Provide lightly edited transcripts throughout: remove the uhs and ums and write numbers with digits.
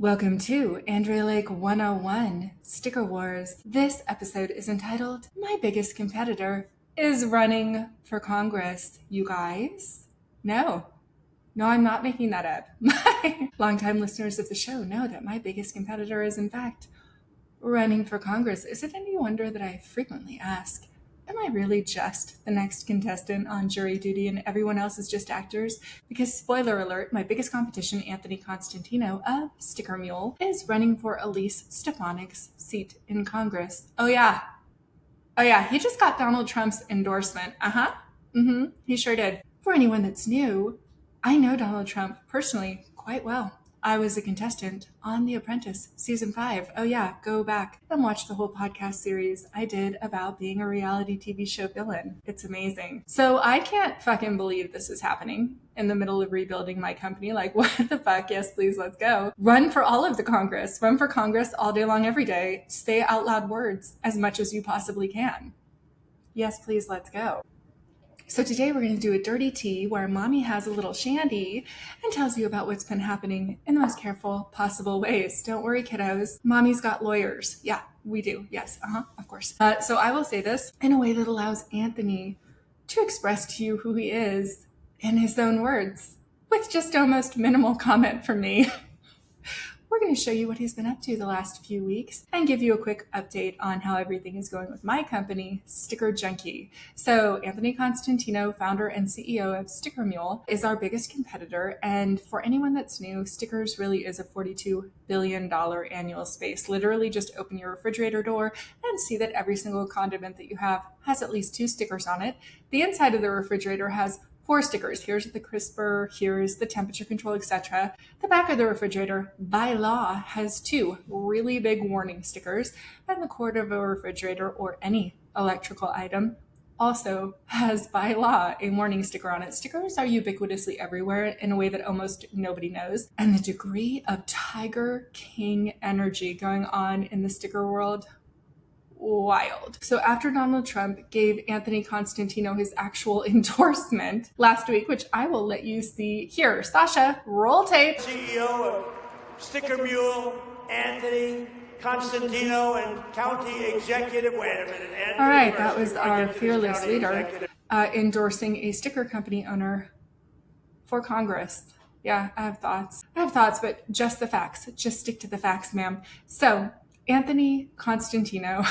Welcome to Andrea Lake 101 Sticker Wars. This episode is entitled My Biggest Competitor is Running for Congress. You guys? No, I'm not making that up. My longtime listeners of the show know that my biggest competitor is, in fact, running for Congress. Is it any wonder that I frequently ask, am I really just the next contestant on jury duty and everyone else is just actors? Because, spoiler alert, my biggest competition, Anthony Constantino of Sticker Mule, is running for Elise Stefanik's seat in Congress. Oh yeah, he just got Donald Trump's endorsement. He sure did. For anyone that's new, I know Donald Trump personally quite well. I was a contestant on The Apprentice Season 5. Oh yeah, go back and watch the whole podcast series I did about being a reality TV show villain. It's amazing. So I can't fucking believe this is happening in the middle of rebuilding my company. Like, what the fuck? Yes, please, let's go. Run for all of the Congress. Run for Congress all day long, every day. Say out loud words as much as you possibly can. Yes, please, let's go. So today we're going to do a dirty tea where mommy has a little shandy and tells you about what's been happening in the most careful possible ways. Don't worry, kiddos. Mommy's got lawyers. Yeah, we do. Yes, of course. So I will say this in a way that allows Anthony to express to you who he is in his own words with just almost minimal comment from me. We're going to show you what he's been up to the last few weeks and give you a quick update on how everything is going with my company, Sticker Junkie. So Anthony Constantino, founder and CEO of Sticker Mule, is our biggest competitor. And for anyone that's new, stickers really is a $42 billion annual space. Literally just open your refrigerator door and see that every single condiment that you have has at least 2 stickers on it. The inside of the refrigerator has 4 stickers. Here's the crisper, here's the temperature control, etc. The back of the refrigerator, by law, has 2 really big warning stickers, and the cord of a refrigerator or any electrical item also has, by law, a warning sticker on it. Stickers are ubiquitously everywhere in a way that almost nobody knows. And the degree of Tiger King energy going on in the sticker world, wild. So after Donald Trump gave Anthony Constantino his actual endorsement last week, which I will let you see here. Sasha, roll tape. CEO of Sticker Mule, Anthony Constantino, and County Executive. Wait a minute. Anthony, all right, that was our fearless leader endorsing a sticker company owner for Congress. Yeah, I have thoughts, but just the facts. Just stick to the facts, ma'am. So Anthony Constantino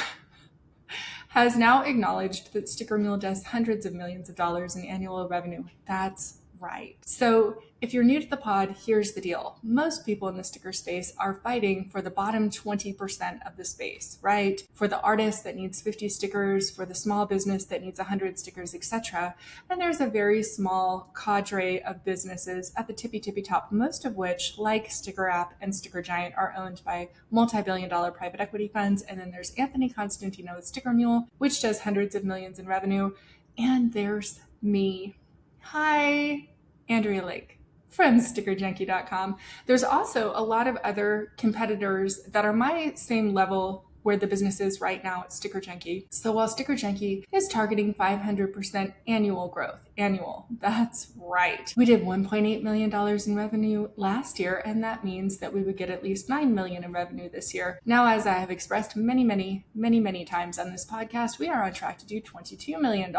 has now acknowledged that Sticker Mule does hundreds of millions of dollars in annual revenue. That's right. So if you're new to the pod, here's the deal. Most people in the sticker space are fighting for the bottom 20% of the space, right? For the artist that needs 50 stickers, for the small business that needs 100 stickers, etc. And there's a very small cadre of businesses at the tippy top, most of which, like Sticker App and Sticker Giant, are owned by multi-billion-dollar private equity funds. And then there's Anthony Constantino with Sticker Mule, which does hundreds of millions in revenue. And there's me. Hi, Andrea Lake from StickerJunkie.com. There's also a lot of other competitors that are my same level where the business is right now at Sticker Junkie. So while Sticker Junkie is targeting 500% annual growth, that's right. We did $1.8 million in revenue last year, and that means that we would get at least $9 million in revenue this year. Now, as I have expressed many times on this podcast, we are on track to do $22 million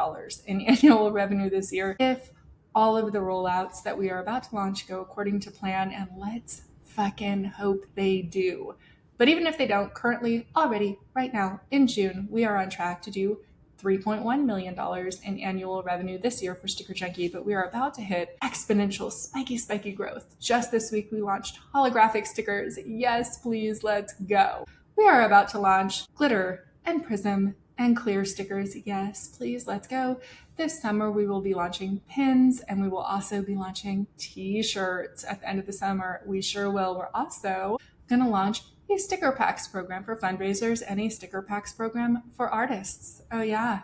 in annual revenue this year if all of the rollouts that we are about to launch go according to plan, and let's fucking hope they do. But even if they don't, currently, already, right now, in June, we are on track to do $3.1 million in annual revenue this year for Sticker Junkie, but we are about to hit exponential, spiky growth. Just this week, we launched holographic stickers. Yes, please, let's go. We are about to launch glitter and prism and clear stickers. Yes, please, let's go. This summer, we will be launching pins, and we will also be launching t-shirts at the end of the summer. We sure will. We're also going to launch a sticker packs program for fundraisers and a sticker packs program for artists. Oh yeah,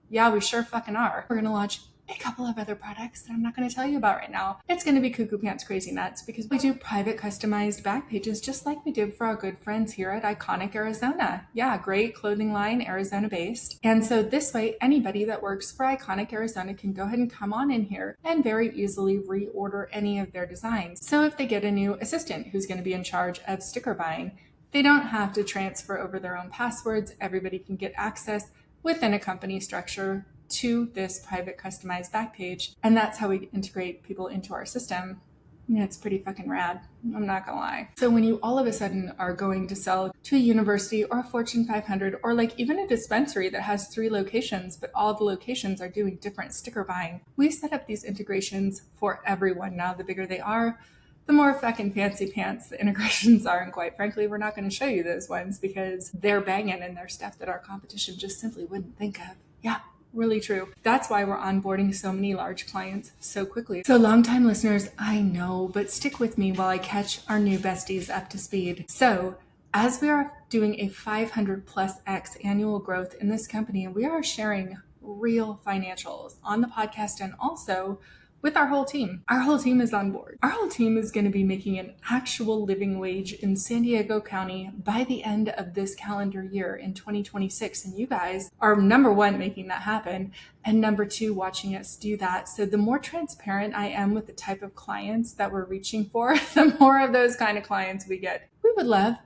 we sure fucking are. We're going to launch a couple of other products that I'm not going to tell you about right now. It's going to be cuckoo pants crazy nuts because we do private customized back pages just like we did for our good friends here at Iconic Arizona. Yeah, great clothing line, Arizona based. And so this way, anybody that works for Iconic Arizona can go ahead and come on in here and very easily reorder any of their designs. So if they get a new assistant who's going to be in charge of sticker buying, they don't have to transfer over their own passwords. Everybody can get access within a company structure to this private customized back page. And that's how we integrate people into our system. It's pretty fucking rad. I'm not gonna lie. So when you all of a sudden are going to sell to a university or a Fortune 500 or like even a dispensary that has 3 locations, but all the locations are doing different sticker buying, we set up these integrations for everyone. Now, the bigger they are, the more fucking fancy pants the integrations are. And quite frankly, we're not going to show you those ones because they're banging and they're stuff that our competition just simply wouldn't think of. Yeah. Really true. That's why we're onboarding so many large clients so quickly. So longtime listeners, I know, but stick with me while I catch our new besties up to speed. So as we are doing a 500 plus X annual growth in this company, we are sharing real financials on the podcast and also with our whole team. Our whole team is on board. Our whole team is going to be making an actual living wage in San Diego County by the end of this calendar year in 2026. And you guys are number 1, making that happen. And number 2, watching us do that. So the more transparent I am with the type of clients that we're reaching for, the more of those kind of clients we get. We would love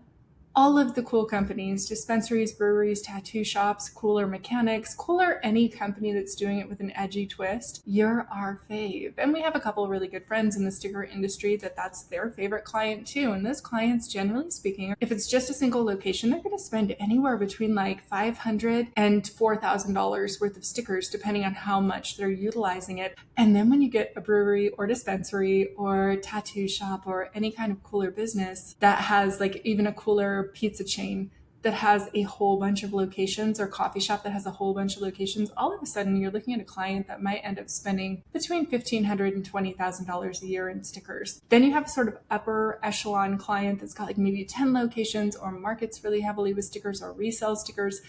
all of the cool companies, dispensaries, breweries, tattoo shops, cooler mechanics, cooler any company that's doing it with an edgy twist. You're our fave. And we have a couple of really good friends in the sticker industry that's their favorite client too. And those clients, generally speaking, if it's just a single location, they're going to spend anywhere between like $500 and $4,000 worth of stickers, depending on how much they're utilizing it. And then when you get a brewery or dispensary or tattoo shop or any kind of cooler business that has like even a cooler pizza chain that has a whole bunch of locations or coffee shop that has a whole bunch of locations, all of a sudden you're looking at a client that might end up spending between $1,500 and $20,000 a year in stickers. Then you have a sort of upper echelon client that's got like maybe 10 locations or markets really heavily with stickers or resell stickers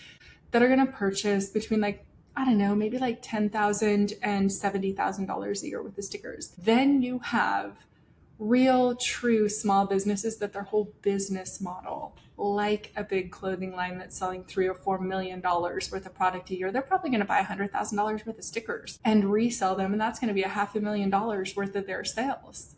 that are going to purchase between like, I don't know, maybe like $10,000 and $70,000 a year with the stickers. Then you have real, true small businesses that their whole business model, like a big clothing line that's selling $3 or $4 million worth of product a year, they're probably going to buy $100,000 worth of stickers and resell them. And that's going to be $500,000 worth of their sales.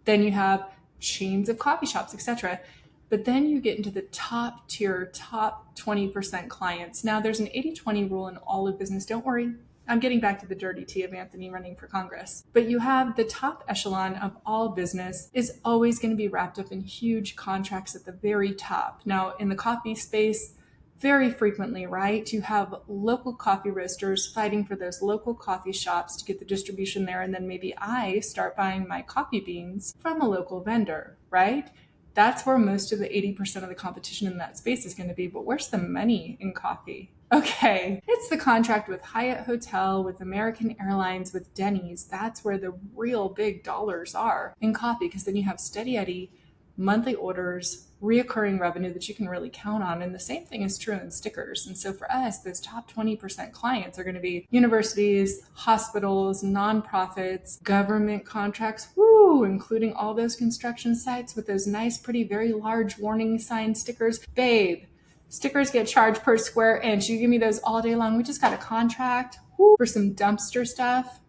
Then you have chains of coffee shops, etc. But then you get into the top tier, top 20% clients. Now there's an 80-20 rule in all of business. Don't worry. I'm getting back to the dirty tea of Anthony running for Congress. But you have the top echelon of all business is always going to be wrapped up in huge contracts at the very top. Now, in the coffee space, very frequently, right, you have local coffee roasters fighting for those local coffee shops to get the distribution there. And then maybe I start buying my coffee beans from a local vendor, right? That's where most of the 80% of the competition in that space is going to be. But where's the money in coffee? Okay, it's the contract with Hyatt Hotel, with American Airlines, with Denny's. That's where the real big dollars are in coffee, because then you have steady Eddie, monthly orders, reoccurring revenue that you can really count on. And the same thing is true in stickers. And so for us, those top 20% clients are going to be universities, hospitals, nonprofits, government contracts, including all those construction sites with those nice, pretty, very large warning sign stickers. Babe, stickers get charged per square inch. You give me those all day long. We just got a contract for some dumpster stuff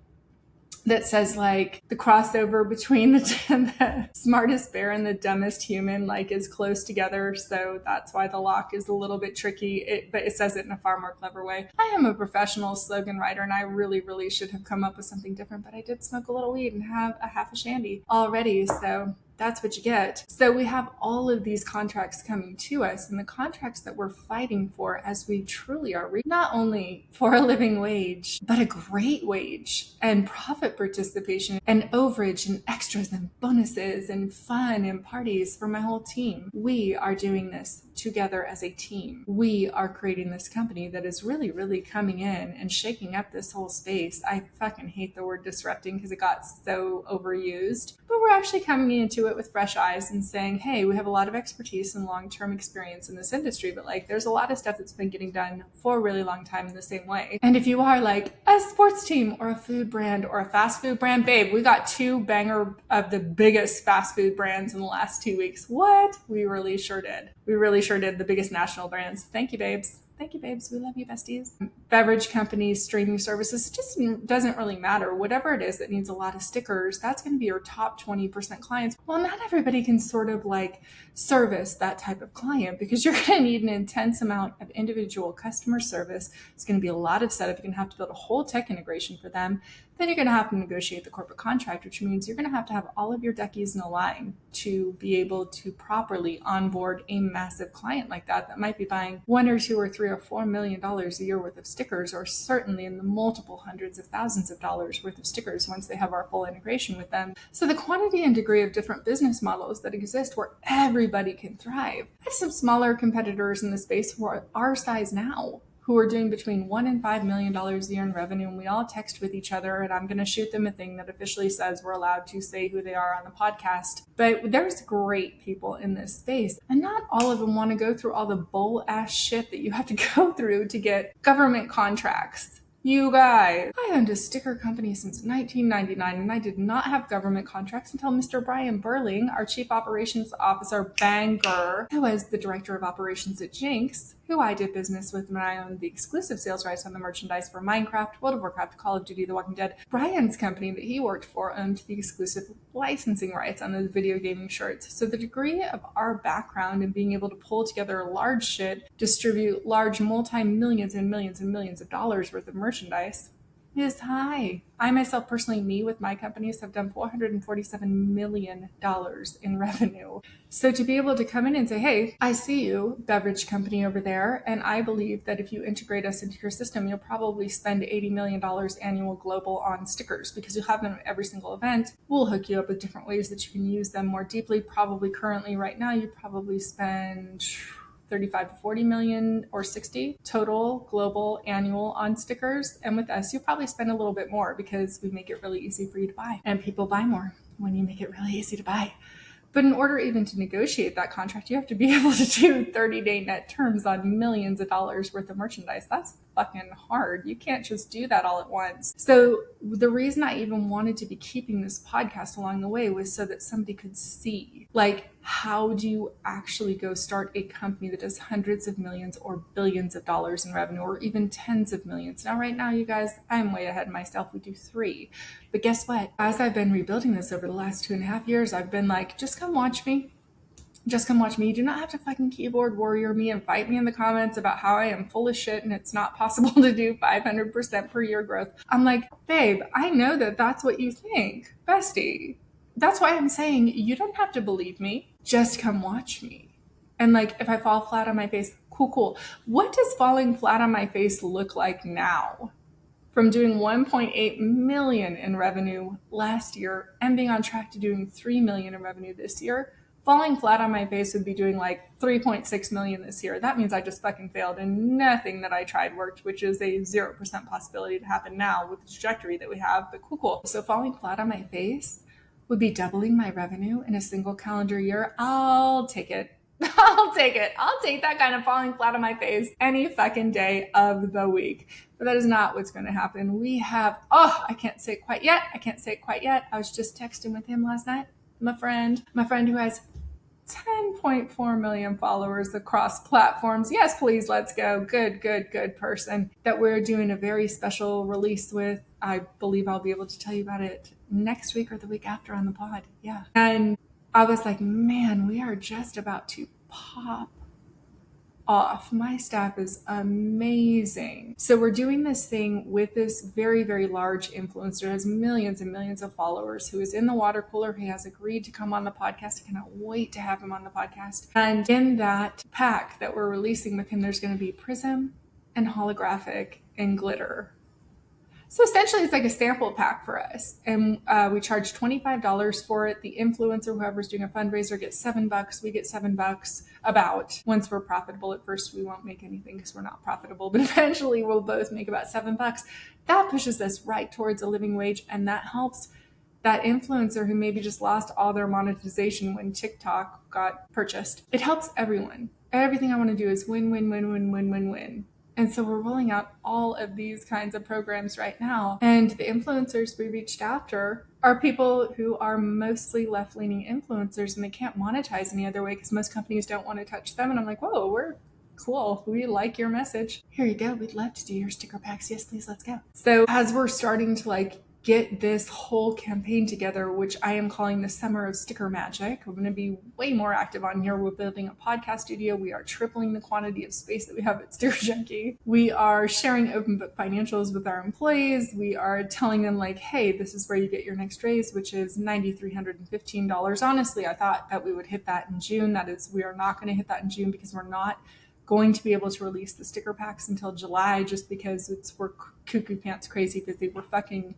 that says like the crossover between the smartest bear and the dumbest human like is close together. So that's why the lock is a little bit tricky, but it says it in a far more clever way. I am a professional slogan writer and I really, really should have come up with something different, but I did smoke a little weed and have a half a shandy already. So that's what you get. So we have all of these contracts coming to us, and the contracts that we're fighting for as we truly are not only for a living wage, but a great wage and profit participation and overage and extras and bonuses and fun and parties for my whole team. We are doing this together as a team. We are creating this company that is really, really coming in and shaking up this whole space. I fucking hate the word disrupting because it got so overused, but we're actually coming into to it with fresh eyes and saying, hey, we have a lot of expertise and long-term experience in this industry, but like there's a lot of stuff that's been getting done for a really long time in the same way. And if you are like a sports team or a food brand or a fast food brand, babe, we got 2 banger of the biggest fast food brands in the last 2 weeks. What? We really sure did. We really sure did. The biggest national brands. Thank you, babes. Thank you, babes. We love you, besties. Beverage companies, streaming services, it just doesn't really matter. Whatever it is that needs a lot of stickers, that's going to be your top 20% clients. Well, not everybody can sort of like service that type of client because you're going to need an intense amount of individual customer service. It's going to be a lot of setup. You're going to have to build a whole tech integration for them. Then you're going to have to negotiate the corporate contract, which means you're going to have all of your duckies in a line to be able to properly onboard a massive client like that might be buying $1 or $2 or $3 or $4 million a year worth of stickers, or certainly in the multiple hundreds of thousands of dollars worth of stickers once they have our full integration with them. So the quantity and degree of different business models that exist where everybody can thrive. I have some smaller competitors in the space who are our size now, who are doing between $1 and $5 million a year in revenue, and we all text with each other, and I'm going to shoot them a thing that officially says we're allowed to say who they are on the podcast. But there's great people in this space, and not all of them want to go through all the bull-ass shit that you have to go through to get government contracts. You guys, I owned a sticker company since 1999, and I did not have government contracts until Mr. Brian Burling, our chief operations officer banger, who was the director of operations at Jinx, who I did business with when I owned the exclusive sales rights on the merchandise for Minecraft, World of Warcraft, Call of Duty, The Walking Dead. Brian's company that he worked for owned the exclusive licensing rights on those video gaming shirts. So the degree of our background in being able to pull together large shit, distribute large multi-millions and millions and millions of dollars worth of merchandise is high. I myself personally, me with my companies, have done $447 million in revenue. So to be able to come in and say, hey, I see you, beverage company over there, and I believe that if you integrate us into your system, you'll probably spend $80 million annual global on stickers because you'll have them at every single event. We'll hook you up with different ways that you can use them more deeply. Probably currently right now, you probably spend 35 to 40 million or 60 total global annual on stickers. And with us, you probably spend a little bit more because we make it really easy for you to buy. And people buy more when you make it really easy to buy. But in order even to negotiate that contract, you have to be able to do 30-day net terms on millions of dollars worth of merchandise. That's fucking hard. You can't just do that all at once. So the reason I even wanted to be keeping this podcast along the way was so that somebody could see, like, how do you actually go start a company that does hundreds of millions or billions of dollars in revenue, or even tens of millions? Now, right now, you guys, I'm way ahead of myself. We do 3. But guess what? As I've been rebuilding this over the last 2.5 years, I've been like, just come watch me. Just come watch me. You do not have to fucking keyboard warrior me and fight me in the comments about how I am full of shit and it's not possible to do 500% per year growth. I'm like, babe, I know that that's what you think, bestie. That's why I'm saying you don't have to believe me. Just come watch me. And like, if I fall flat on my face, cool. What does falling flat on my face look like now? From doing 1.8 million in revenue last year and being on track to doing 3 million in revenue this year, falling flat on my face would be doing like 3.6 million this year. That means I just fucking failed and nothing that I tried worked, which is a 0% possibility to happen now with the trajectory that we have, but cool. So falling flat on my face would be doubling my revenue in a single calendar year. I'll take it. I'll take it. I'll take that kind of falling flat on my face any fucking day of the week. But that is not what's going to happen. We have, I can't say it quite yet. I was just texting with him last night. My friend who has 10.4 million followers across platforms. Yes, please, let's go. Good person that we're doing a very special release with. I believe I'll be able to tell you about it next week or the week after on the pod. Yeah. And I was like, man, we are just about to pop off. My staff is amazing. So we're doing this thing with this very, very large influencer who has millions and millions of followers, who is in the water cooler. He has agreed to come on the podcast. I cannot wait to have him on the podcast. And in that pack that we're releasing with him, there's going to be prism and holographic and glitter. So essentially, it's like a sample pack for us. And we charge $25 for it. The influencer, whoever's doing a fundraiser, gets $7. We get $7 about. Once we're profitable. At first, we won't make anything because we're not profitable. But eventually, we'll both make about $7. That pushes us right towards a living wage. And that helps that influencer who maybe just lost all their monetization when TikTok got purchased. It helps everyone. Everything I want to do is win, win, win, win, win, win, win. And so we're rolling out all of these kinds of programs right now. And the influencers we reached after are people who are mostly left-leaning influencers, and they can't monetize any other way because most companies don't want to touch them. And I'm like, whoa, we're cool. We like your message. Here you go. We'd love to do your sticker packs. Yes, please. Let's go. So as we're starting to get this whole campaign together, which I am calling the Summer of Sticker Magic. We're going to be way more active on here. We're building a podcast studio. We are tripling the quantity of space that we have at Sticker Junkie. We are sharing open book financials with our employees. We are telling them hey, this is where you get your next raise, which is $9,315. Honestly, I thought that we would hit that in June. We are not going to hit that in June because we're not going to be able to release the sticker packs until July, just because we're cuckoo pants crazy busy. We're fucking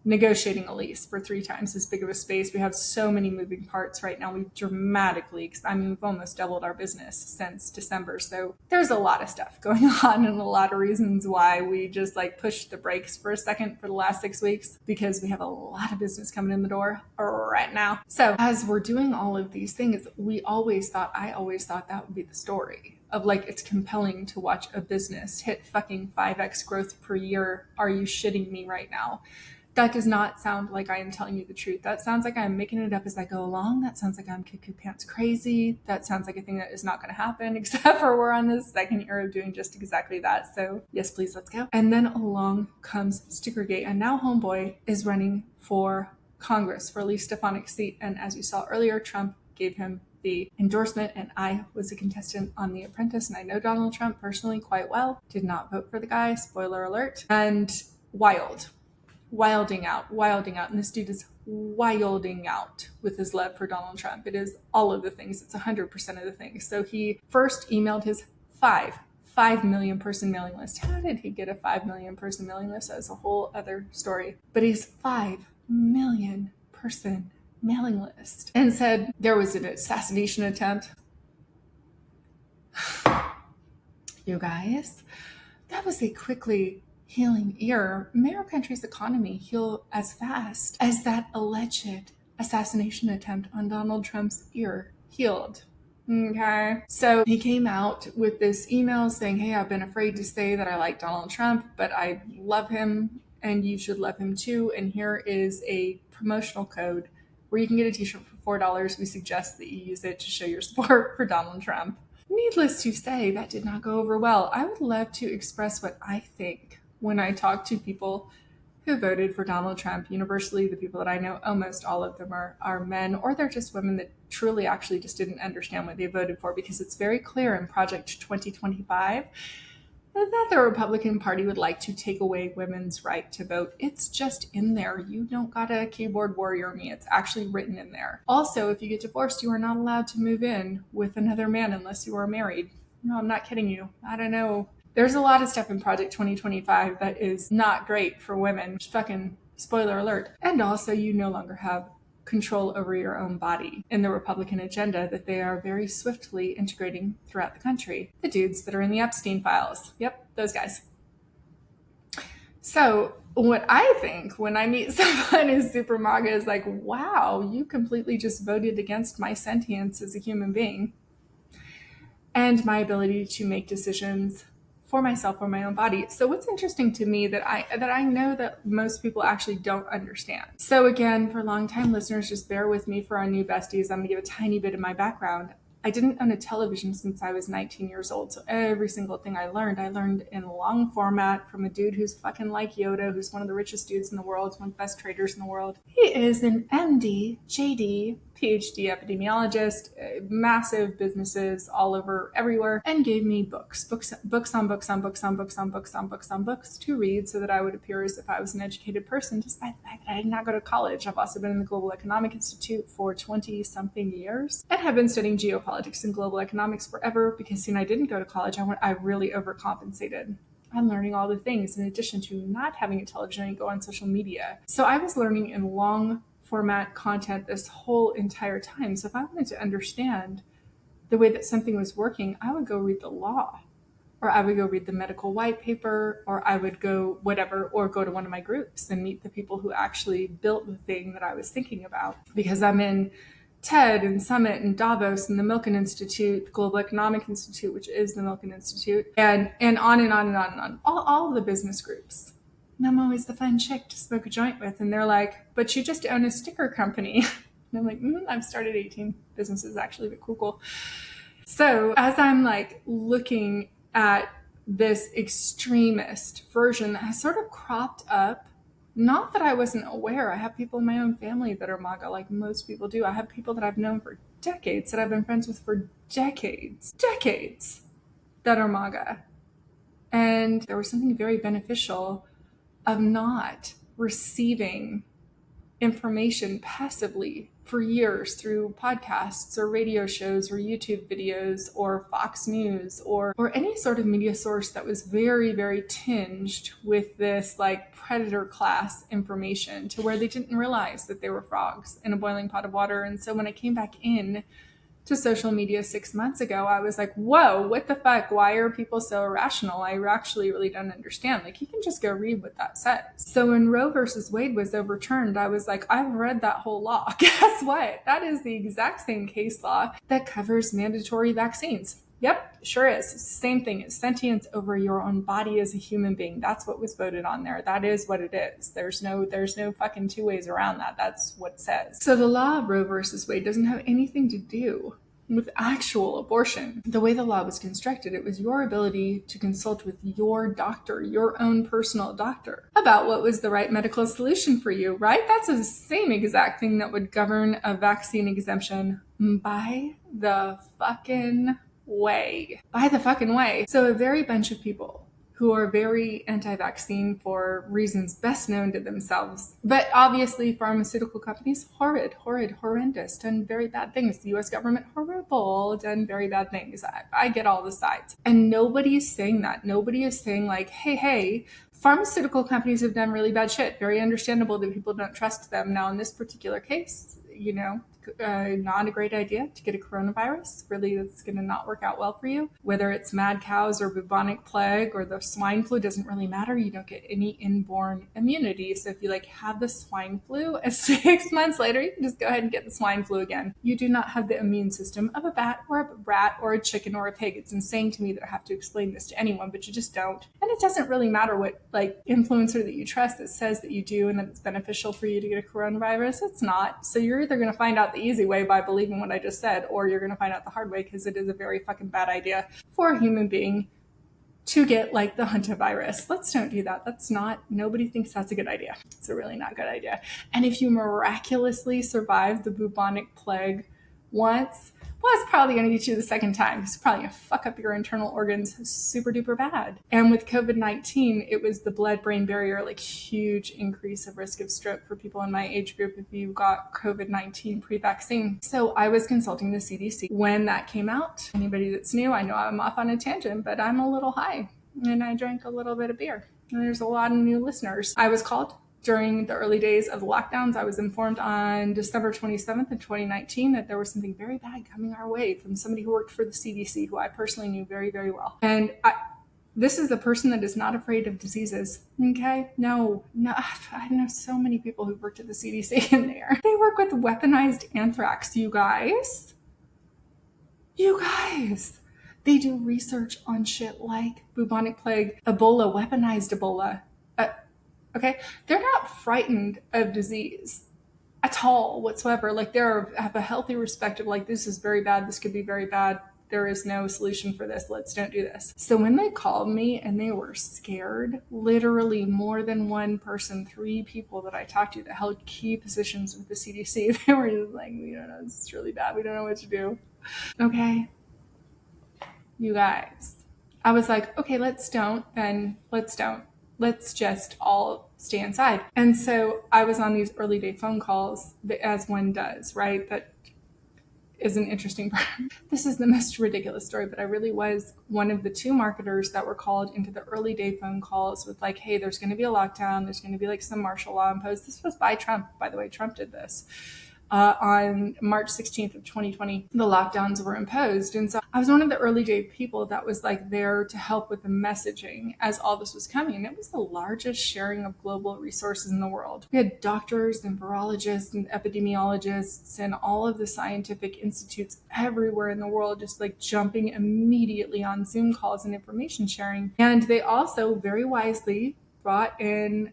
negotiating a lease for 3 times as big of a space. We have so many moving parts right now. We've we've almost doubled our business since December. So there's a lot of stuff going on and a lot of reasons why we just pushed the brakes for a second for the last 6 weeks, because we have a lot of business coming in the door right now. So as we're doing all of these things, I always thought that would be the story of it's compelling to watch a business hit fucking 5x growth per year. Are you shitting me right now? That does not sound like I am telling you the truth. That sounds like I'm making it up as I go along. That sounds like I'm cuckoo pants crazy. That sounds like a thing that is not going to happen, except for we're on the second year of doing just exactly that. So yes, please, let's go. And then along comes Stickergate. And now homeboy is running for Congress for Lee Stefanik's seat. And as you saw earlier, Trump gave him the endorsement, and I was a contestant on The Apprentice, and I know Donald Trump personally quite well. Did not vote for the guy, spoiler alert. And wilding out. And this dude is wilding out with his love for Donald Trump. It is all of the things. It's 100% of the things. So he first emailed his 5 million person mailing list. How did he get a 5 million person mailing list? That's a whole other story. But he's 5 million person mailing list, and said there was an assassination attempt. You guys, that was a quickly healing ear. May our country's economy heal as fast as that alleged assassination attempt on Donald Trump's ear healed. Okay. So he came out with this email saying, hey, I've been afraid to say that I like Donald Trump, but I love him and you should love him too. And here is a promotional code where you can get a t-shirt for $4. We suggest that you use it to show your support for Donald Trump. Needless to say, that did not go over well. I would love to express what I think when I talk to people who voted for Donald Trump. Universally, the people that I know, almost all of them are men, or they're just women that truly actually just didn't understand what they voted for, because it's very clear in Project 2025 that the Republican Party would like to take away women's right to vote. It's just in there. You don't gotta keyboard warrior me. It's actually written in there. Also, if you get divorced, you are not allowed to move in with another man unless you are married. No, I'm not kidding you. I don't know. There's a lot of stuff in Project 2025 that is not great for women. Fucking spoiler alert. And also, you no longer have control over your own body in the Republican agenda that they are very swiftly integrating throughout the country. The dudes that are in the Epstein files. Yep, those guys. So what I think when I meet someone who's super MAGA is wow, you completely just voted against my sentience as a human being and my ability to make decisions for myself or my own body. So what's interesting to me that I know that most people actually don't understand. So again, for longtime listeners, just bear with me. For our new besties, I'm gonna give a tiny bit of my background. I didn't own a television since I was 19 years old. So every single thing I learned in long format from a dude who's fucking like Yoda, who's one of the richest dudes in the world, one of the best traders in the world. He is an MD, JD, PhD epidemiologist, massive businesses all over, everywhere, and gave me books on books to read so that I would appear as if I was an educated person, despite the fact that I did not go to college. I've also been in the Global Economic Institute for 20-something years and have been studying geopolitics and global economics forever, because I didn't go to college. I really overcompensated. I'm learning all the things in addition to not having a television and go on social media. So I was learning in long format content this whole entire time. So if I wanted to understand the way that something was working, I would go read the law. or I would go read the medical white paper, or I would go whatever, or go to one of my groups and meet the people who actually built the thing that I was thinking about. Because I'm in TED and Summit and Davos and the Milken Institute, the Global Economic Institute, which is the Milken Institute, and on and on and on and on, all of the business groups. And I'm always the fun chick to smoke a joint with. And they're like, but you just own a sticker company. And I'm like, I've started 18 businesses actually, but cool. So as I'm like looking at this extremist version that has sort of cropped up, not that I wasn't aware. I have people in my own family that are MAGA, like most people do. I have people that I've known for decades, that I've been friends with for decades, that are MAGA. And there was something very beneficial of not receiving information passively for years through podcasts or radio shows or YouTube videos or Fox News or any sort of media source that was very, very tinged with this like predator class information, to where they didn't realize that they were frogs in a boiling pot of water. And so when I came back in to social media 6 months ago, I was like, whoa, what the fuck? Why are people so irrational? I actually really don't understand. Like, you can just go read what that says. So when Roe versus Wade was overturned, I was like, I've read that whole law. Guess what? That is the exact same case law that covers mandatory vaccines. Yep, sure is. Same thing. It's sentience over your own body as a human being. That's what was voted on there. That is what it is. There's no fucking two ways around that. That's what it says. So the law of Roe versus Wade doesn't have anything to do with actual abortion. The way the law was constructed, it was your ability to consult with your doctor, your own personal doctor, about what was the right medical solution for you, right? That's the same exact thing that would govern a vaccine exemption by the fucking way. So a very bunch of people who are very anti-vaccine for reasons best known to themselves. But obviously pharmaceutical companies, horrendous, done very bad things. The US government, horrible, done very bad things. I get all the sides. And nobody's saying that. Nobody is saying like, hey, pharmaceutical companies have done really bad shit. Very understandable that people don't trust them. Now in this particular case, not a great idea to get a coronavirus. Really, that's going to not work out well for you. Whether it's mad cows or bubonic plague or the swine flu, doesn't really matter. You don't get any inborn immunity. So if you have the swine flu, 6 months later, you can just go ahead and get the swine flu again. You do not have the immune system of a bat or a rat or a chicken or a pig. It's insane to me that I have to explain this to anyone, but you just don't. And it doesn't really matter what influencer that you trust that says that you do and that it's beneficial for you to get a coronavirus. It's not. So you're either going to find out the easy way by believing what I just said, or you're going to find out the hard way, because it is a very fucking bad idea for a human being to get the hantavirus. Let's don't do that. Nobody thinks that's a good idea. It's a really not good idea. And if you miraculously survive the bubonic plague once, well, it's probably going to get you the second time. It's probably going to fuck up your internal organs super duper bad. And with COVID-19, it was the blood-brain barrier, huge increase of risk of stroke for people in my age group if you got COVID-19 pre-vaccine. So I was consulting the CDC when that came out. Anybody that's new, I know I'm off on a tangent, but I'm a little high and I drank a little bit of beer. And there's a lot of new listeners. I was called during the early days of the lockdowns. I was informed on December 27th of 2019 that there was something very bad coming our way from somebody who worked for the CDC, who I personally knew very, very well. And this is a person that is not afraid of diseases. Okay? No, I know so many people who've worked at the CDC in there. They work with weaponized anthrax, you guys. They do research on shit like bubonic plague, Ebola, weaponized Ebola. Okay, they're not frightened of disease at all whatsoever. They have a healthy respect of this is very bad. This could be very bad. There is no solution for this. Let's don't do this. So when they called me and they were scared, literally more than one person, 3 people that I talked to that held key positions with the CDC, they were just like, we don't know, this is really bad. We don't know what to do. Okay, you guys. I was like, okay, let's don't. Let's just all stay inside. And so I was on these early day phone calls, as one does, right? That is an interesting part. This is the most ridiculous story, but I really was one of the 2 marketers that were called into the early day phone calls with hey, there's going to be a lockdown. There's going to be some martial law imposed. This was by Trump, by the way. Trump did this. on March 16th of 2020, the lockdowns were imposed. And so I was one of the early day people that was like there to help with the messaging as all this was coming. And it was the largest sharing of global resources in the world. We had doctors and virologists and epidemiologists and all of the scientific institutes everywhere in the world just like jumping immediately on Zoom calls and information sharing. And they also very wisely brought in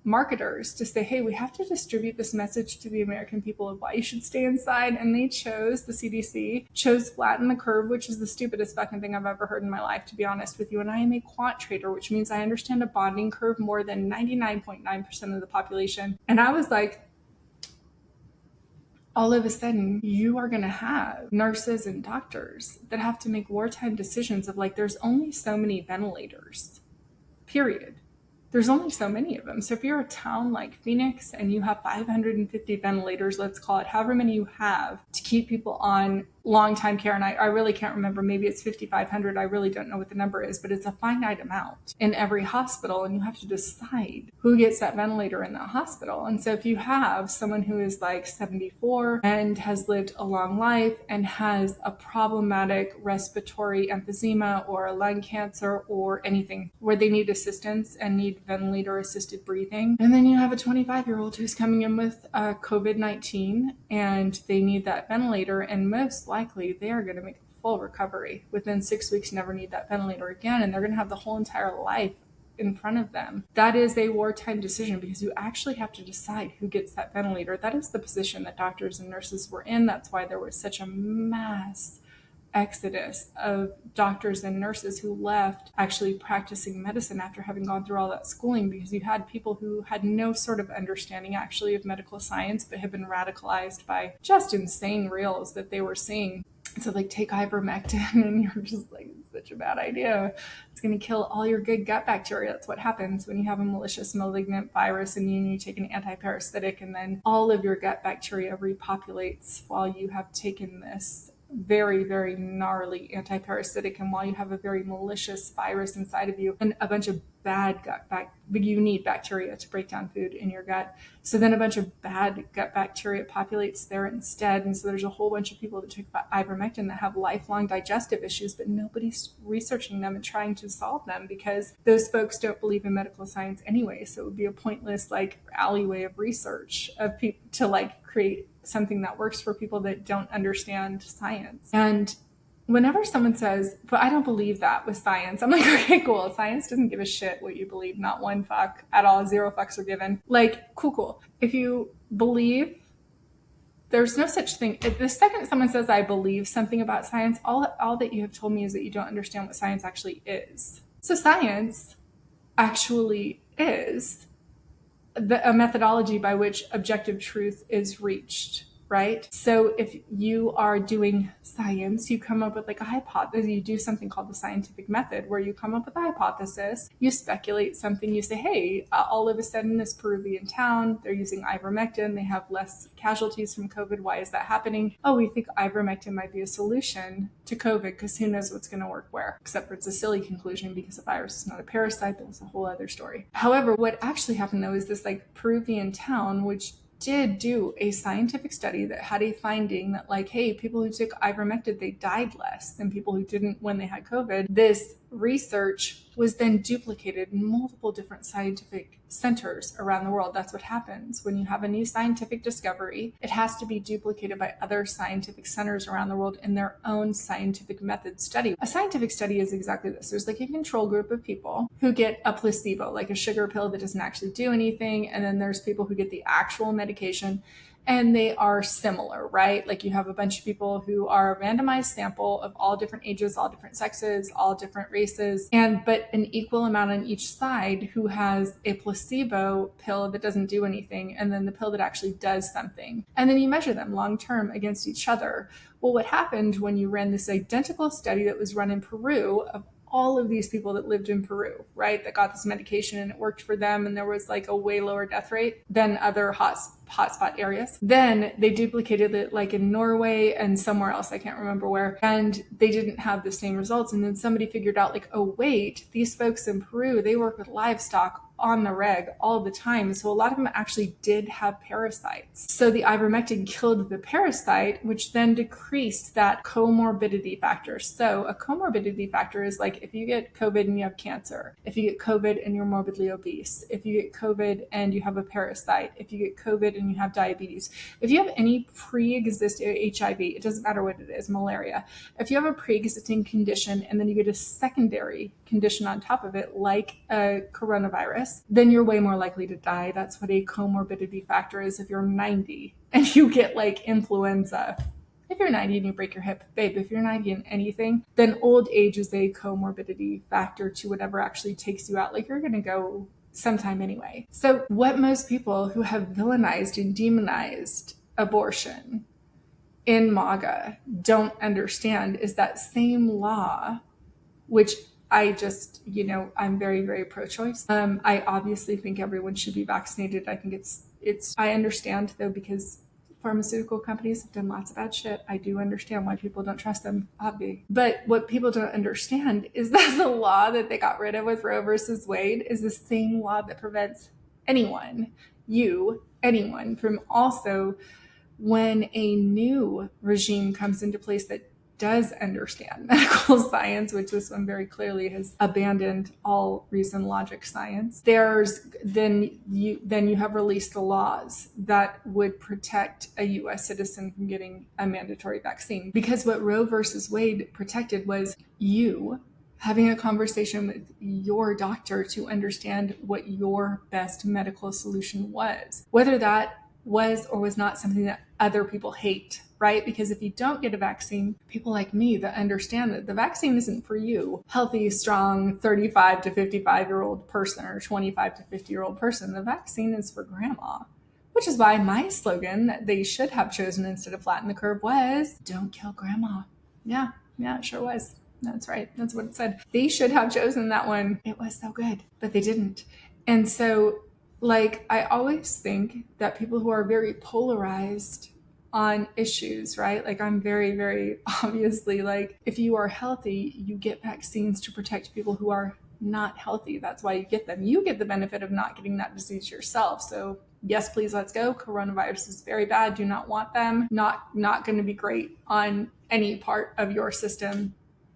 marketers to say, hey, we have to distribute this message to the American people of why you should stay inside. And they chose, the CDC chose flatten the curve, which is the stupidest fucking thing I've ever heard in my life, to be honest with you. And I am a quant trader, which means I understand a bonding curve more than 99.9% of the population. And I was like, all of a sudden, you are going to have nurses and doctors that have to make wartime decisions of like, there's only so many ventilators, period. There's only so many of them. So if you're a town like Phoenix and you have 550 ventilators, let's call it, however many you have to keep people on long-time care, and I really can't remember, maybe it's 5,500, I really don't know what the number is, but it's a finite amount in every hospital, and you have to decide who gets that ventilator in that hospital. And so if you have someone who is like 74 and has lived a long life and has a problematic respiratory emphysema or a lung cancer or anything where they need assistance and need ventilator assisted breathing, and then you have a 25-year-old who's coming in with COVID-19 and they need that ventilator, and most likely they are going to make a full recovery within 6 weeks, never need that ventilator again, and they're going to have the whole entire life in front of them. That is a wartime decision because you actually have to decide who gets that ventilator. That is the position that doctors and nurses were in. That's why there was such a mass exodus of doctors and nurses who left actually practicing medicine after having gone through all that schooling, because you had people who had no sort of understanding actually of medical science but had been radicalized by just insane reels that they were seeing. So like, take ivermectin and you're just like, it's such a bad idea. It's going to kill all your good gut bacteria. That's what happens when you have a malicious malignant virus and you take an antiparasitic, and then all of your gut bacteria repopulates while you have taken this very, very gnarly antiparasitic, and while you have a very malicious virus inside of you and a bunch of bad you need bacteria to break down food in your gut. So then a bunch of bad gut bacteria populates there instead. And so there's a whole bunch of people that took ivermectin that have lifelong digestive issues, but nobody's researching them and trying to solve them because those folks don't believe in medical science anyway. So it would be a pointless like alleyway of research of people to like create something that works for people that don't understand science. And whenever someone says, but I don't believe that with science, I'm like, okay, cool. Science doesn't give a shit what you believe. Not one fuck at all. 0 fucks are given. Like, cool. If you believe, there's no such thing. If the second someone says, I believe something about science, all that you have told me is that you don't understand what science actually is. So science actually is a methodology by which objective truth is reached, right? So if you are doing science, you come up with like a hypothesis, you do something called the scientific method where you come up with a hypothesis, you speculate something, you say, hey, all of a sudden this Peruvian town, they're using ivermectin, they have less casualties from COVID. Why is that happening? Oh, we think ivermectin might be a solution to COVID because who knows what's going to work where, except for it's a silly conclusion because a virus is not a parasite. That's a whole other story. However, what actually happened though is this like Peruvian town, which did do a scientific study that had a finding that like, hey, people who took ivermectin, they died less than people who didn't when they had COVID. This research was then duplicated in multiple different scientific centers around the world. That's what happens when you have a new scientific discovery. It has to be duplicated by other scientific centers around the world in their own scientific method study. A scientific study is exactly this. There's like a control group of people who get a placebo, like a sugar pill that doesn't actually do anything. And then there's people who get the actual medication, and they are similar, right? Like you have a bunch of people who are a randomized sample of all different ages, all different sexes, all different races, but an equal amount on each side who has a placebo pill that doesn't do anything, and then the pill that actually does something. And then you measure them long-term against each other. Well, what happened when you ran this identical study that was run in Peru of all of these people that lived in Peru, right, that got this medication and it worked for them, and there was like a way lower death rate than other hotspot areas. Then they duplicated it like in Norway and somewhere else, I can't remember where, and they didn't have the same results. And then somebody figured out like, oh wait, these folks in Peru, they work with livestock on the reg all the time. So a lot of them actually did have parasites. So the ivermectin killed the parasite, which then decreased that comorbidity factor. So a comorbidity factor is like if you get COVID and you have cancer, if you get COVID and you're morbidly obese, if you get COVID and you have a parasite, if you get COVID and you have diabetes, if you have any pre-existing HIV, it doesn't matter what it is, malaria, if you have a pre-existing condition and then you get a secondary condition on top of it, like a coronavirus, then you're way more likely to die. That's what a comorbidity factor is. If you're 90 and you get like influenza, if you're 90 and you break your hip, babe, if you're 90 and anything, then old age is a comorbidity factor to whatever actually takes you out. Like you're going to go sometime anyway. So what most people who have villainized and demonized abortion in MAGA don't understand is that same law, which I just, I'm very, very pro-choice. I obviously think everyone should be vaccinated. I think I understand though, because pharmaceutical companies have done lots of bad shit. I do understand why people don't trust them, obviously. But what people don't understand is that the law that they got rid of with Roe versus Wade is the same law that prevents anyone from also, when a new regime comes into place that does understand medical science, which this one very clearly has abandoned all reason, logic, science, then you have released the laws that would protect a US citizen from getting a mandatory vaccine. Because what Roe versus Wade protected was you having a conversation with your doctor to understand what your best medical solution was, whether that was or was not something that other people hate, right? Because if you don't get a vaccine, people like me that understand that the vaccine isn't for you, healthy, strong, 35 to 55-year-old person or 25 to 50-year-old person, the vaccine is for grandma. Which is why my slogan that they should have chosen instead of flatten the curve was, don't kill grandma. Yeah, it sure was. That's right. That's what it said. They should have chosen that one. It was so good, but they didn't. And so, I always think that people who are very polarized on issues, right? I'm very, very obviously if you are healthy, you get vaccines to protect people who are not healthy. That's why you get them. You get the benefit of not getting that disease yourself. So yes, please, let's go. Coronavirus is very bad. Do not want them. Not going to be great on any part of your system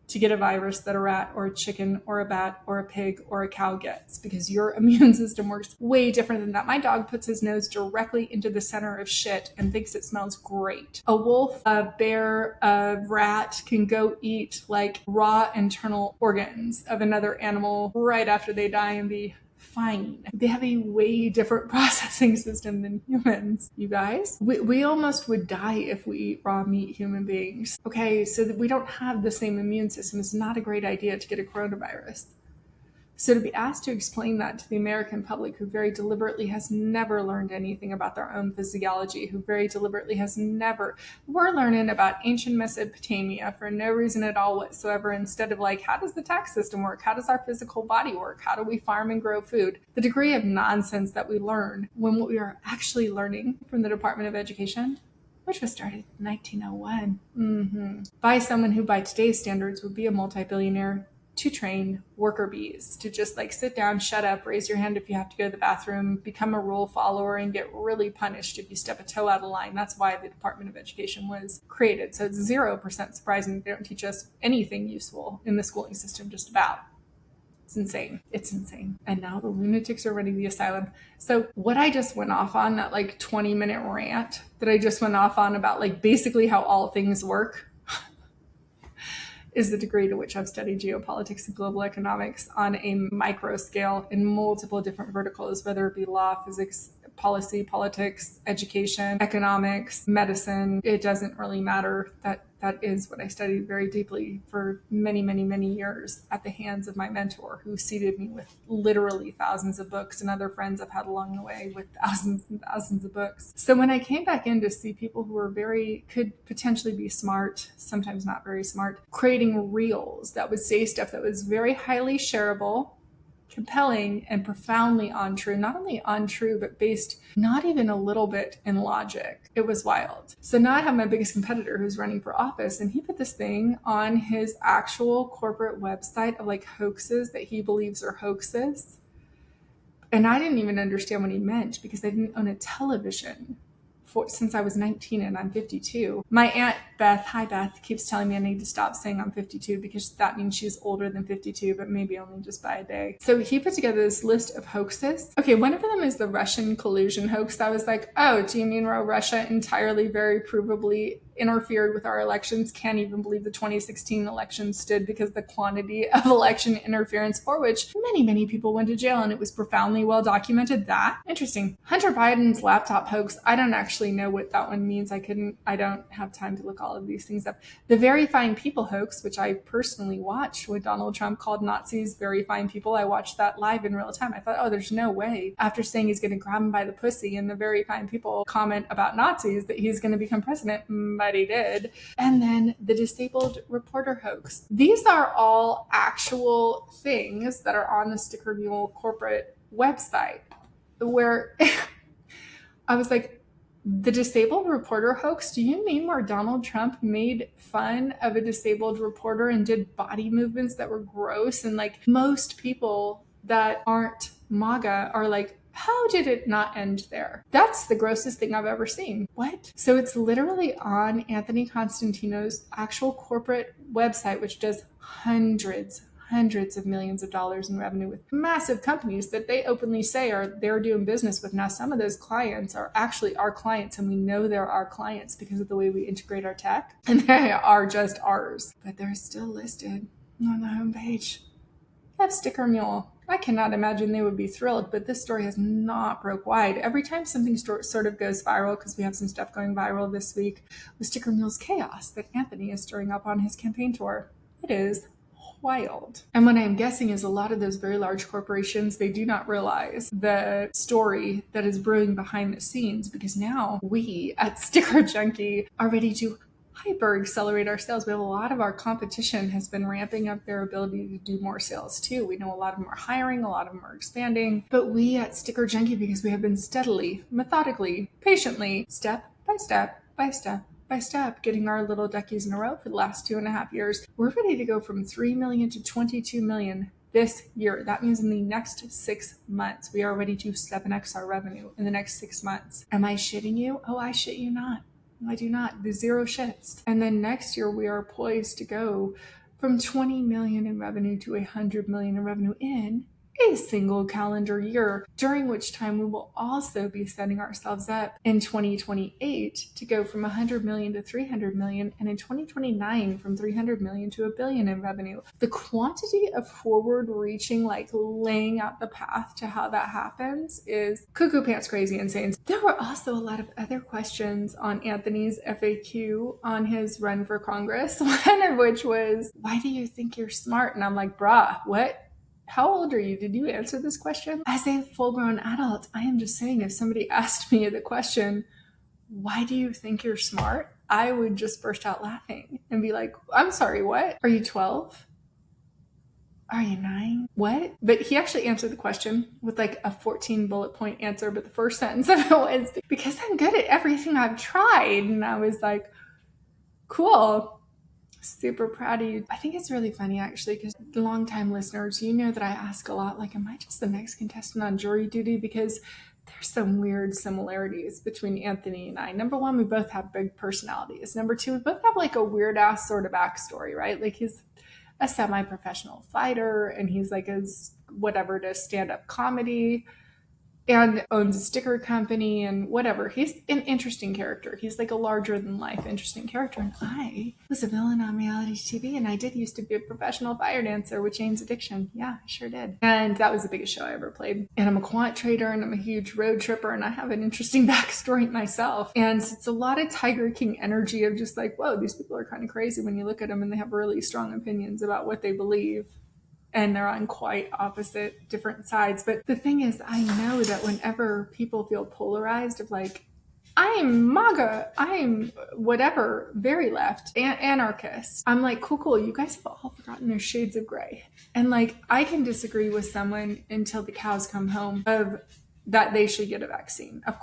to get a virus that a rat or a chicken or a bat or a pig or a cow gets, because your immune system works way different than that. My dog puts his nose directly into the center of shit and thinks it smells great. A wolf, a bear, a rat can go eat raw internal organs of another animal right after they die and be fine. They have a way different processing system than humans, you guys. We almost would die if we eat raw meat, human beings. Okay, so that we don't have the same immune system. It's not a great idea to get a coronavirus. So to be asked to explain that to the American public, who very deliberately has never learned anything about their own physiology, who very deliberately we're learning about ancient Mesopotamia for no reason at all whatsoever, instead of how does the tax system work? How does our physical body work? How do we farm and grow food? The degree of nonsense that we learn when what we are actually learning from the Department of Education, which was started in 1901, by someone who by today's standards would be a multi-billionaire, to train worker bees to just sit down, shut up, raise your hand if you have to go to the bathroom, become a rule follower, and get really punished if you step a toe out of line. That's why the Department of Education was created. So it's 0% surprising that they don't teach us anything useful in the schooling system, just about. It's insane. It's insane. And now the lunatics are running the asylum. So what I just went off on, that 20-minute rant that I just went off on about basically how all things work, is the degree to which I've studied geopolitics and global economics on a micro scale in multiple different verticals, whether it be law, physics, policy, politics, education, economics, medicine. It doesn't really matter. That is what I studied very deeply for many, many, many years at the hands of my mentor, who seeded me with literally thousands of books, and other friends I've had along the way with thousands and thousands of books. So when I came back in to see people who could potentially be smart, sometimes not very smart, creating reels that would say stuff that was very highly shareable, compelling and profoundly untrue, not only untrue, but based not even a little bit in logic. It was wild. So now I have my biggest competitor who's running for office, and he put this thing on his actual corporate website of like hoaxes that he believes are hoaxes. And I didn't even understand what he meant because I didn't own a television since I was 19 and I'm 52. My Aunt Beth, hi Beth, keeps telling me I need to stop saying I'm 52 because that means she's older than 52, but maybe only just by a day. So he put together this list of hoaxes. Okay, one of them is the Russian collusion hoax. I was like, oh, do you mean Russia entirely, very provably interfered with our elections? Can't even believe the 2016 election stood because the quantity of election interference for which many people went to jail, and it was profoundly well documented. That interesting. Hunter Biden's laptop hoax, I don't actually know what that one means. I don't have time to look all of these things up. The Very Fine People hoax, which I personally watched when Donald Trump called Nazis very fine people. I watched that live in real time. I thought, oh, there's no way after saying he's going to grab him by the pussy and the Very Fine People comment about Nazis that he's going to become president. But he did. And then the disabled reporter hoax. These are all actual things that are on the Sticker Mule corporate website where I was like, the disabled reporter hoax, do you mean where Donald Trump made fun of a disabled reporter and did body movements that were gross? And like most people that aren't MAGA are like, how did it not end there? That's the grossest thing I've ever seen. What? So it's literally on Anthony Constantino's actual corporate website, which does hundreds of millions of dollars in revenue with massive companies that they openly say they're doing business with. Now, some of those clients are actually our clients, and we know they're our clients because of the way we integrate our tech, and they are just ours. But they're still listed on the homepage. That's Sticker Mule. I cannot imagine they would be thrilled, but this story has not broke wide. Every time something sort of goes viral, because we have some stuff going viral this week with Sticker Mule's chaos that Anthony is stirring up on his campaign tour. It is wild. And what I'm guessing is a lot of those very large corporations, they do not realize the story that is brewing behind the scenes, because now we at Sticker Junkie are ready to hyper accelerate our sales. We have a lot of our competition has been ramping up their ability to do more sales too. We know a lot of them are hiring, a lot of them are expanding, but we at Sticker Junkie, because we have been steadily, methodically, patiently, step by step by step by step, getting our little duckies in a row for the last 2.5 years, we're ready to go from 3 million to 22 million this year. That means in the next 6 months, we are ready to 7x our revenue in the next 6 months. Am I shitting you? Oh, I shit you not. I do not. The zero shits. And then next year, we are poised to go from 20 million in revenue to 100 million in revenue in a single calendar year, during which time we will also be setting ourselves up in 2028 to go from 100 million to 300 million, and in 2029 from 300 million to $1 billion in revenue. The quantity of forward reaching, like laying out the path to how that happens, is cuckoo pants crazy insane. There were also a lot of other questions on Anthony's FAQ on his run for Congress, one of which was, why do you think you're smart? And I'm like, brah, what? How old are you? Did you answer this question? As a full-grown adult, I am just saying, if somebody asked me the question, why do you think you're smart? I would just burst out laughing and be like, I'm sorry, what? Are you 12? Are you 9? What? But he actually answered the question with like a 14 bullet point answer, but the first sentence of it was, because I'm good at everything I've tried. And I was like, cool. Super proud of you. I think it's really funny, actually, because longtime listeners, you know that I ask a lot, like, am I just the next contestant on jury duty? Because there's some weird similarities between Anthony and I. Number one, we both have big personalities. Number two, we both have like a weird ass sort of backstory, right? Like, he's a semi-professional fighter, and he's like a whatever to stand-up comedy, and owns a sticker company and whatever. He's an interesting character. He's like a larger than life interesting character. And I was a villain on reality TV, and I did used to be a professional fire dancer with Jane's Addiction. Yeah, I sure did. And that was the biggest show I ever played. And I'm a quant trader, and I'm a huge road tripper, and I have an interesting backstory myself. And it's a lot of Tiger King energy of just like, whoa, these people are kind of crazy when you look at them, and they have really strong opinions about what they believe. And they're on quite opposite different sides. But the thing is, I know that whenever people feel polarized of like, I'm MAGA. I'm whatever, very left, anarchist. I'm like, cool. You guys have all forgotten their shades of gray. And like, I can disagree with someone until the cows come home of that they should get a vaccine. Of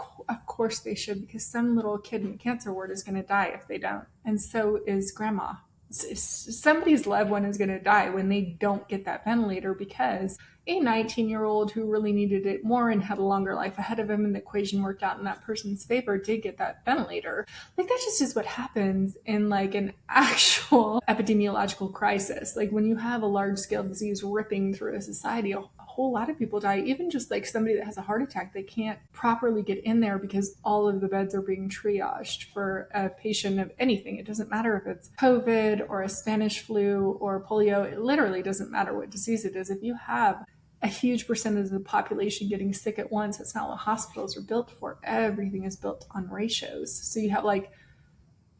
course they should, because some little kid in the cancer ward is going to die if they don't. And so is grandma. Somebody's loved one is going to die when they don't get that ventilator because a 19-year-old who really needed it more and had a longer life ahead of him and the equation worked out in that person's favor did get that ventilator. Like, that just is what happens in like an actual epidemiological crisis. Like, when you have a large-scale disease ripping through a society, a whole lot of people die. Even just like somebody that has a heart attack, they can't properly get in there because all of the beds are being triaged for a patient of anything. It doesn't matter if it's COVID or a Spanish flu or polio. It literally doesn't matter what disease it is. If you have a huge percentage of the population getting sick at once, that's not what hospitals are built for. Everything is built on ratios. So you have like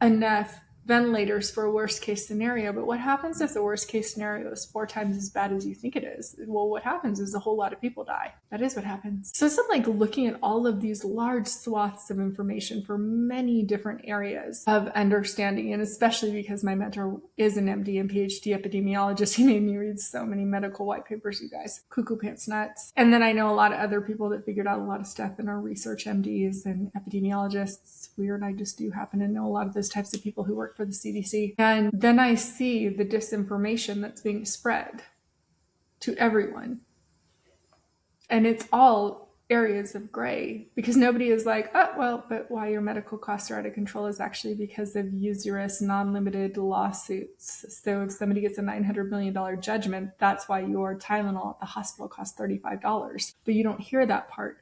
enough ventilators for a worst case scenario. But what happens if the worst case scenario is 4 times as bad as you think it is? Well, what happens is a whole lot of people die. That is what happens. So it's like looking at all of these large swaths of information for many different areas of understanding, and especially because my mentor is an MD and PhD epidemiologist, he made me read so many medical white papers, you guys. Cuckoo pants nuts. And then I know a lot of other people that figured out a lot of stuff and are research MDs and epidemiologists. Weird, I just do happen to know a lot of those types of people who work for the CDC. And then I see the disinformation that's being spread to everyone. And it's all areas of gray because nobody is like, oh, well, but why your medical costs are out of control is actually because of usurious, non-limited lawsuits. So if somebody gets a $900 million judgment, that's why your Tylenol at the hospital costs $35. But you don't hear that part.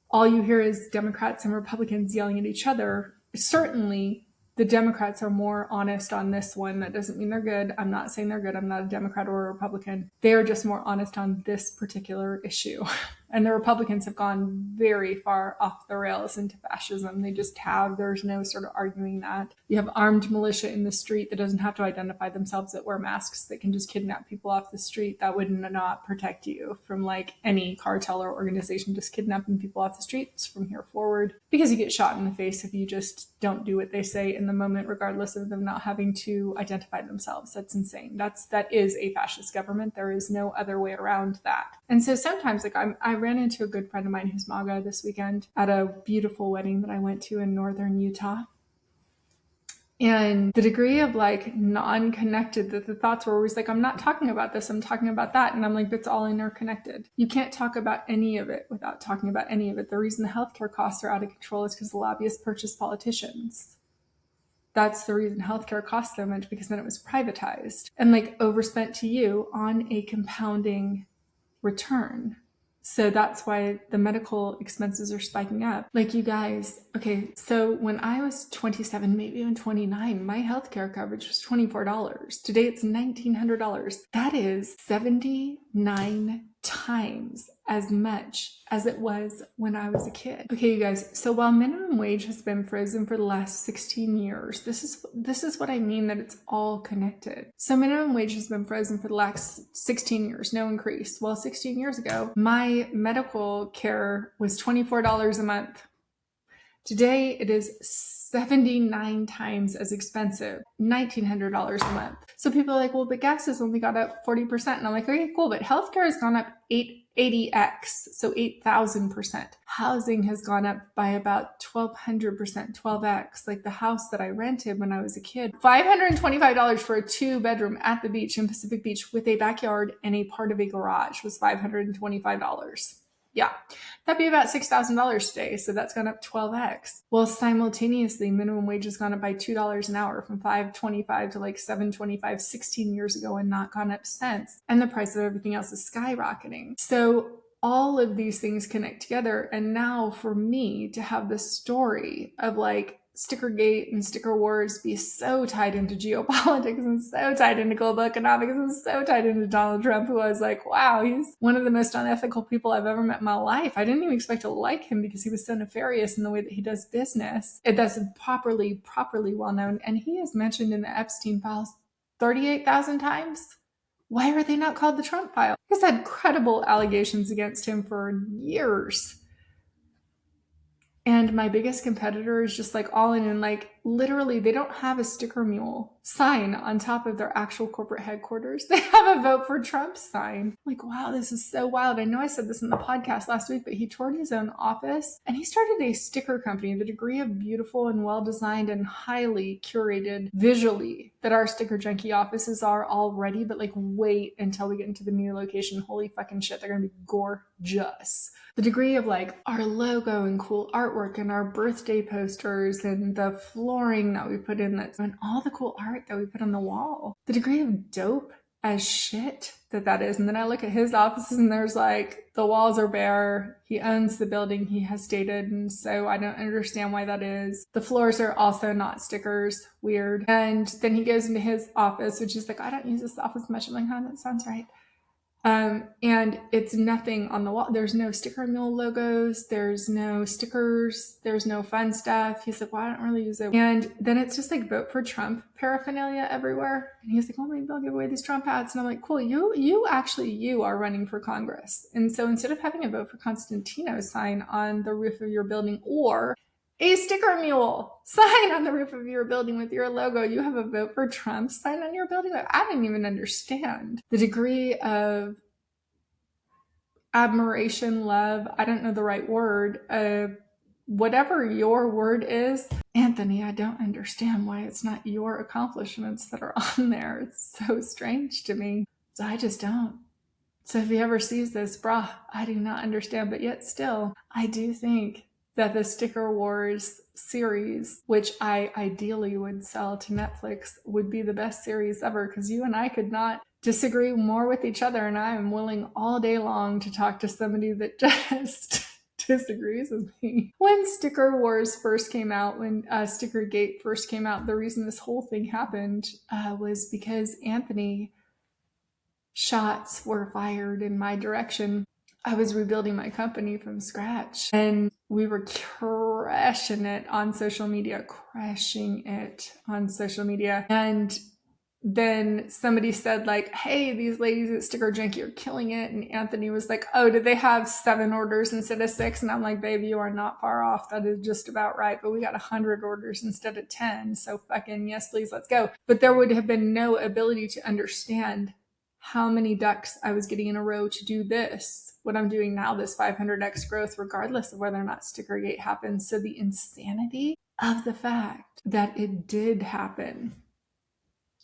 All you hear is Democrats and Republicans yelling at each other. Certainly, the Democrats are more honest on this one. That doesn't mean they're good. I'm not saying they're good. I'm not a Democrat or a Republican. They are just more honest on this particular issue. And the Republicans have gone very far off the rails into fascism. They just have. There's no sort of arguing that. You have armed militia in the street that doesn't have to identify themselves, that wear masks, that can just kidnap people off the street. That would not protect you from like any cartel or organization just kidnapping people off the streets from here forward, because you get shot in the face if you just don't do what they say in the moment, regardless of them not having to identify themselves. That's insane. That is a fascist government. There is no other way around that. And so sometimes, like, I ran into a good friend of mine who's MAGA this weekend at a beautiful wedding that I went to in northern Utah. And the degree of like non-connected that the thoughts were always like, I'm not talking about this, I'm talking about that. And I'm like, that's all interconnected. You can't talk about any of it without talking about any of it. The reason the healthcare costs are out of control is because the lobbyists purchase politicians. That's the reason healthcare costs so much, because then it was privatized and like overspent to you on a compounding return. So that's why the medical expenses are spiking up. Like, you guys, okay, so when I was 27, maybe even 29, my healthcare coverage was $24. Today it's $1,900. That is 79 times as much as it was when I was a kid. Okay, you guys, so while minimum wage has been frozen for the last 16 years, this is what I mean, that it's all connected. So minimum wage has been frozen for the last 16 years, no increase. Well, 16 years ago, my medical care was $24 a month. Today, it is 79 times as expensive, $1,900 a month. So people are like, well, but gas has only got up 40%. And I'm like, okay, cool, but healthcare has gone up 80x, so 8,000%. Housing has gone up by about 1,200%, 12x. Like the house that I rented when I was a kid, $525 for a 2-bedroom at the beach in Pacific Beach with a backyard and a part of a garage was $525. Yeah, that'd be about $6,000 today. So that's gone up 12x. Well, simultaneously, minimum wage has gone up by $2 an hour from $5.25 to like $7.25 16 years ago and not gone up since. And the price of everything else is skyrocketing. So all of these things connect together. And now for me to have this story of like Stickergate and StickerWars be so tied into geopolitics and so tied into global economics and so tied into Donald Trump, who I was like, wow, he's one of the most unethical people I've ever met in my life. I didn't even expect to like him because he was so nefarious in the way that he does business. That's properly well known. And he is mentioned in the Epstein files 38,000 times. Why are they not called the Trump file? He's had credible allegations against him for years. And my biggest competitor is just like all in, and like literally they don't have a sticker mule sign on top of their actual corporate headquarters. They have a vote for Trump sign. I'm like, wow, this is so wild. I know I said this in the podcast last week, but he toured his own office and he started a sticker company, the degree of beautiful and well designed and highly curated visually that our Sticker Junkie offices are already. But like, wait until we get into the new location. Holy fucking shit, they're gonna be gorgeous. The degree of like our logo and cool artwork and our birthday posters and the flooring that we put in, that's and all the cool art that we put on the wall. The degree of dope as shit that is. And then I look at his offices and there's like the walls are bare. He owns the building, he has stated, and so I don't understand why that is. The floors are also not stickers. Weird. And then he goes into his office, which is like, I don't use this office much. I'm like, huh, that sounds right. And it's nothing on the wall. There's no sticker mule logos. There's no stickers. There's no fun stuff. He's like, well, I don't really use it. And then it's just like vote for Trump paraphernalia everywhere. And he's like, well, maybe I'll give away these Trump hats. And I'm like, cool. You are running for Congress. And so instead of having a vote for Constantino sign on the roof of your building, or a sticker mule sign on the roof of your building with your logo, you have a vote for Trump sign on your building? Like, I didn't even understand the degree of admiration, love, I don't know the right word, whatever your word is. Anthony, I don't understand why it's not your accomplishments that are on there. It's so strange to me. So I just don't. So if he ever sees this, brah, I do not understand. But yet still, I do think that the StickerWars series, which I ideally would sell to Netflix, would be the best series ever, because you and I could not disagree more with each other, and I am willing all day long to talk to somebody that just disagrees with me. When StickerWars first came out, when Stickergate first came out, the reason this whole thing happened was because Anthony, shots were fired in my direction. I was rebuilding my company from scratch and we were crushing it on social media. And then somebody said like, hey, these ladies at Sticker Junkie are killing it. And Anthony was like, oh, did they have 7 orders instead of 6? And I'm like, baby, you are not far off. That is just about right. But we got 100 orders instead of 10. So fucking yes, please, let's go. But there would have been no ability to understand how many ducks I was getting in a row to do this, what I'm doing now, this 500x growth, regardless of whether or not Stickergate happens. So the insanity of the fact that it did happen,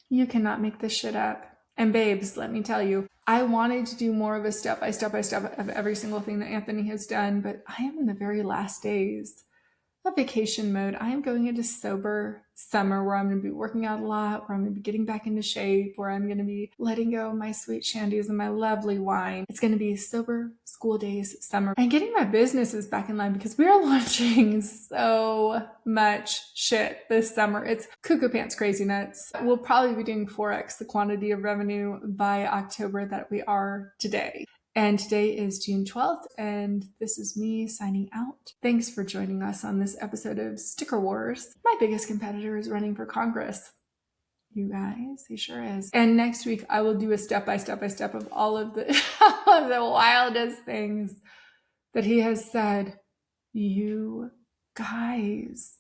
you cannot make this shit up. And babes, let me tell you, I wanted to do more of a step by step of every single thing that Anthony has done, but I am in the very last days of vacation mode. I am going into sober summer, where I'm going to be working out a lot, where I'm going to be getting back into shape, where I'm going to be letting go of my sweet shandies and my lovely wine. It's going to be sober school days summer, and getting my businesses back in line, because we are launching so much shit this summer. It's cuckoo pants crazy nuts. We'll probably be doing 4x the quantity of revenue by October that we are today. And today is June 12th, and this is me signing out. Thanks for joining us on this episode of Sticker Wars. My biggest competitor is running for Congress. You guys, he sure is. And next week, I will do a step-by-step of all of the wildest things that he has said. You guys,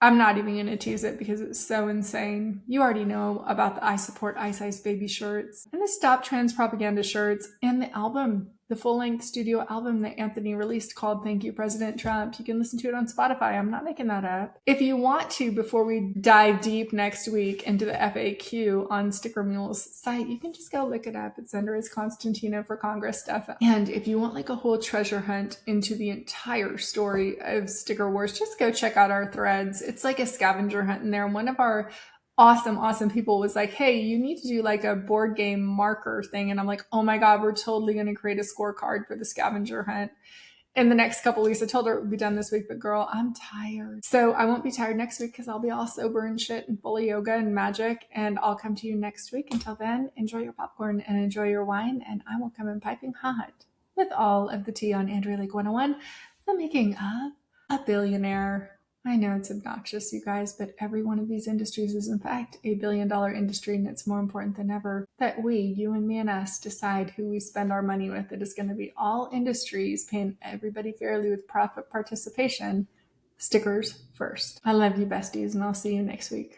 I'm not even going to tease it because it's so insane. You already know about the I Support Ice Ice Baby shirts and the Stop Trans Propaganda shirts and the album, the full-length studio album that Anthony released called Thank You, President Trump. You can listen to it on Spotify. I'm not making that up. If you want to, before we dive deep next week into the FAQ on Sticker Mule's site, you can just go look it up. It's under his Constantino for Congress stuff. And if you want like a whole treasure hunt into the entire story of Sticker Wars, just go check out our threads. It's like a scavenger hunt in there. And one of our awesome people was like, hey, you need to do like a board game marker thing. And I'm like, oh my God, we're totally going to create a scorecard for the scavenger hunt in the next couple weeks. I told her it would be done this week, but girl, I'm tired. So I won't be tired next week because I'll be all sober and shit and full of yoga and magic. And I'll come to you next week. Until then, enjoy your popcorn and enjoy your wine. And I will come in piping hot with all of the tea on Andrea Lake 101, the making of a billionaire. I know it's obnoxious, you guys, but every one of these industries is in fact a billion-dollar industry, and it's more important than ever that we, you and me and us, decide who we spend our money with. It is going to be all industries paying everybody fairly with profit participation. Stickers first. I love you, besties, and I'll see you next week.